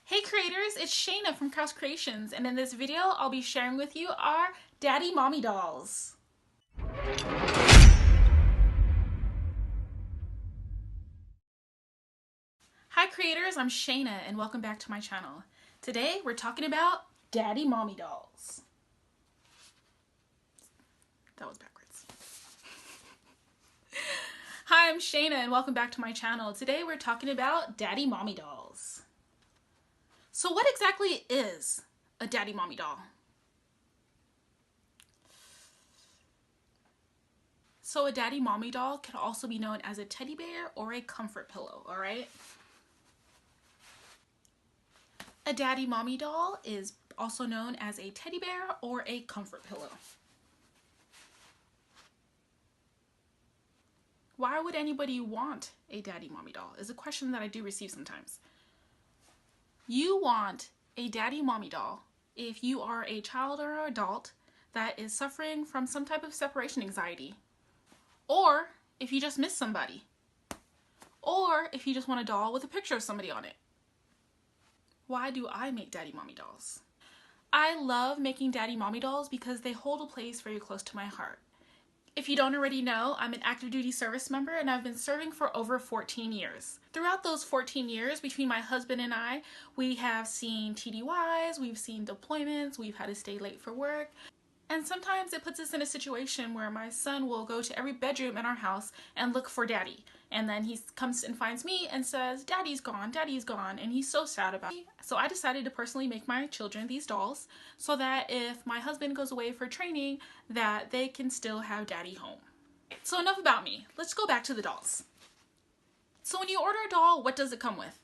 Hey creators, it's Shayna from Krause Kreations, and in this video I'll be sharing with you our Daddy Mommy dolls. Hi creators, I'm Shayna and welcome back to my channel. Today we're talking about Daddy Mommy dolls. That was backwards. Hi, I'm Shayna and welcome back to my channel. Today we're talking about Daddy Mommy dolls. So what exactly is a Daddy Mommy doll? So a Daddy Mommy doll can also be known as a teddy bear or a comfort pillow, all right? A Daddy Mommy doll is also known as a teddy bear or a comfort pillow. Why would anybody want a Daddy Mommy doll is a question that I do receive sometimes. You want a Daddy Mommy doll if you are a child or an adult that is suffering from some type of separation anxiety, or if you just miss somebody, or if you just want a doll with a picture of somebody on it. Why do I make Daddy Mommy dolls? I love making Daddy Mommy dolls because they hold a place very close to my heart. If you don't already know, I'm an active duty service member and I've been serving for over 14 years. Throughout those 14 years, between my husband and I, we have seen TDYs, we've seen deployments, we've had to stay late for work. And sometimes it puts us in a situation where my son will go to every bedroom in our house and look for daddy. And then he comes and finds me and says, daddy's gone, and he's so sad about it. So I decided to personally make my children these dolls so that if my husband goes away for training, that they can still have daddy home. So enough about me. Let's go back to the dolls. So when you order a doll, what does it come with?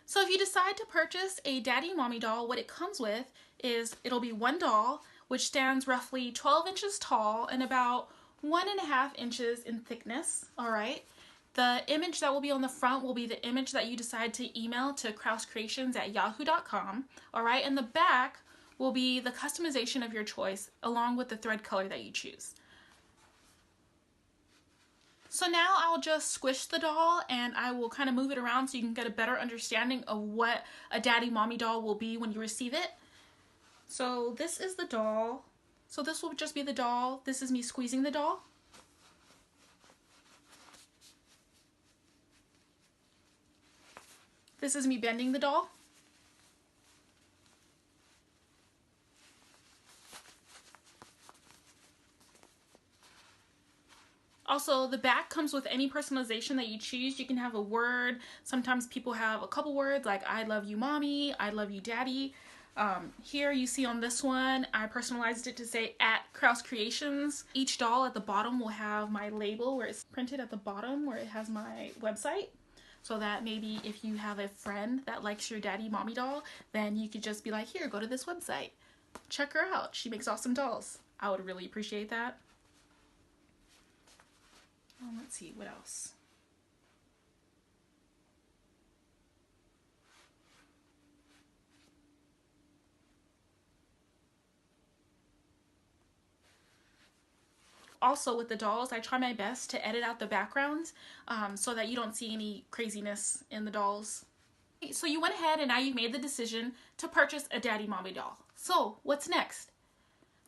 So if you decide to purchase a Daddy Mommy doll, what it comes with is it'll be one doll, which stands roughly 12 inches tall and about 1.5 inches in thickness, all right? The image that will be on the front will be the image that you decide to email to krausecreations@yahoo.com, all right? And the back will be the customization of your choice along with the thread color that you choose. So now I'll just squish the doll and I will kind of move it around so you can get a better understanding of what a Daddy Mommy doll will be when you receive it. So this is the doll. So this will just be the doll. This is me squeezing the doll. This is me bending the doll. Also, the back comes with any personalization that you choose. You can have a word. Sometimes people have a couple words like I love you mommy, I love you daddy. Here you see on this one, I personalized it to say @Krause Kreations. Each doll at the bottom will have my label where it's printed at the bottom where it has my website. So that maybe if you have a friend that likes your Daddy Mommy doll, then you could just be like, here, go to this website. Check her out. She makes awesome dolls. I would really appreciate that. Let's see, what else? Also with the dolls, I try my best to edit out the backgrounds so that you don't see any craziness in the dolls. So you went ahead and now you've made the decision to purchase a Daddy Mommy doll. So what's next?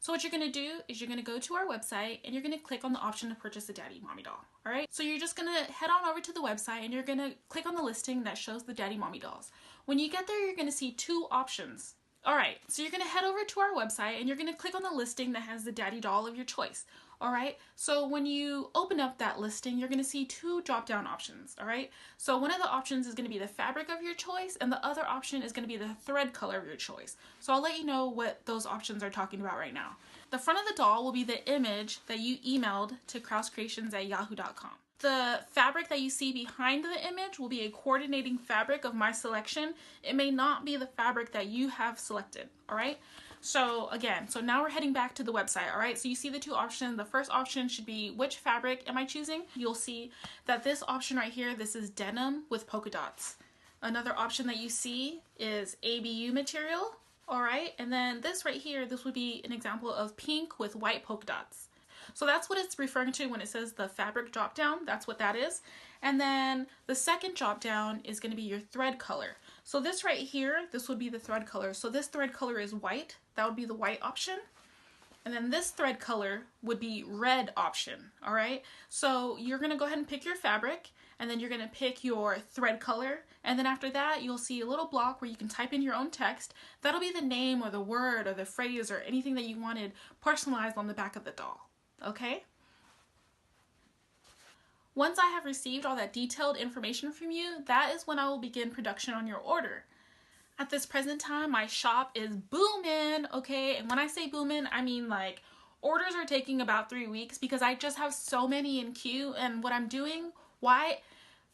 So what you're going to do is you're going to go to our website and you're going to click on the option to purchase a Daddy Mommy doll. All right. So you're just going to head on over to the website and you're going to click on the listing that shows the Daddy Mommy dolls. When you get there, you're going to see two options. All right. So you're going to head over to our website and you're going to click on the listing that has the daddy doll of your choice. All right. So when you open up that listing, you're going to see two drop-down options. All right. So one of the options is going to be the fabric of your choice and the other option is going to be the thread color of your choice. So I'll let you know what those options are talking about right now. The front of the doll will be the image that you emailed to krausecreations@yahoo.com. The fabric that you see behind the image will be a coordinating fabric of my selection. It may not be the fabric that you have selected, all right? So again, so now we're heading back to the website, all right? So you see the two options. The first option should be which fabric am I choosing? You'll see that this option right here, this is denim with polka dots. Another option that you see is ABU material, all right? And then this right here, this would be an example of pink with white polka dots. So that's what it's referring to when it says the fabric drop down. That's what that is. And then the second drop down is going to be your thread color. So this right here, this would be the thread color. So this thread color is white. That would be the white option. And then this thread color would be red option, all right? So you're gonna go ahead and pick your fabric, and then you're gonna pick your thread color, and then after that, you'll see a little block where you can type in your own text. That'll be the name or the word or the phrase or anything that you wanted personalized on the back of the doll, okay? Once I have received all that detailed information from you, that is when I will begin production on your order. At this present time, my shop is booming, okay? And when I say booming, I mean like orders are taking about 3 weeks because I just have so many in queue. And what I'm doing, why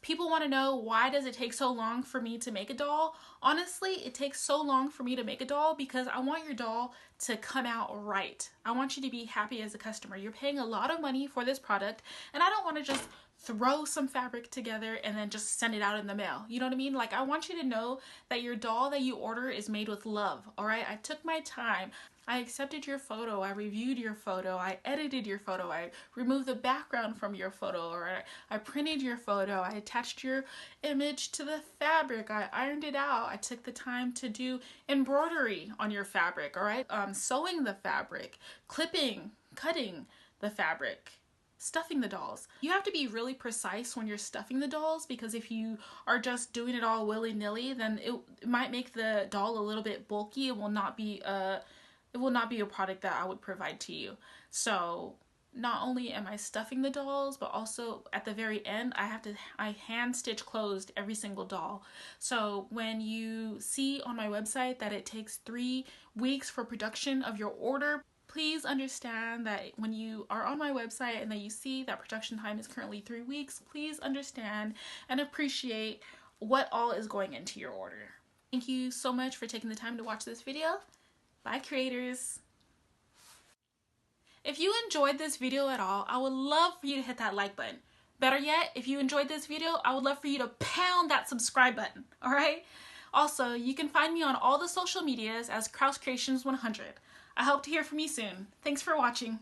people want to know, why does it take so long for me to make a doll? Honestly, it takes so long for me to make a doll because I want your doll to come out right. I want you to be happy as a customer. You're paying a lot of money for this product, and I don't want to just throw some fabric together and then just send it out in the mail. You know what I mean? Like, I want you to know that your doll that you order is made with love, all right? I took my time. I accepted your photo, I reviewed your photo, I edited your photo, I removed the background from your photo, or I printed your photo, I attached your image to the fabric, I ironed it out, I took the time to do embroidery on your fabric, all right? Sewing the fabric, clipping, cutting the fabric, stuffing the dolls. You have to be really precise when you're stuffing the dolls, because if you are just doing it all willy-nilly, then it might make the doll a little bit bulky. It will not be a product that I would provide to you. So not only am I stuffing the dolls, but also at the very end, I hand stitch closed every single doll. So when you see on my website that it takes 3 weeks for production of your order, please understand that when you are on my website and that you see that production time is currently 3 weeks, please understand and appreciate what all is going into your order. Thank you so much for taking the time to watch this video. Bye, creators. If you enjoyed this video at all, I would love for you to hit that like button. Better yet, if you enjoyed this video, I would love for you to pound that subscribe button, all right? Also, you can find me on all the social medias as Krause Kreations 100. I hope to hear from you soon. Thanks for watching.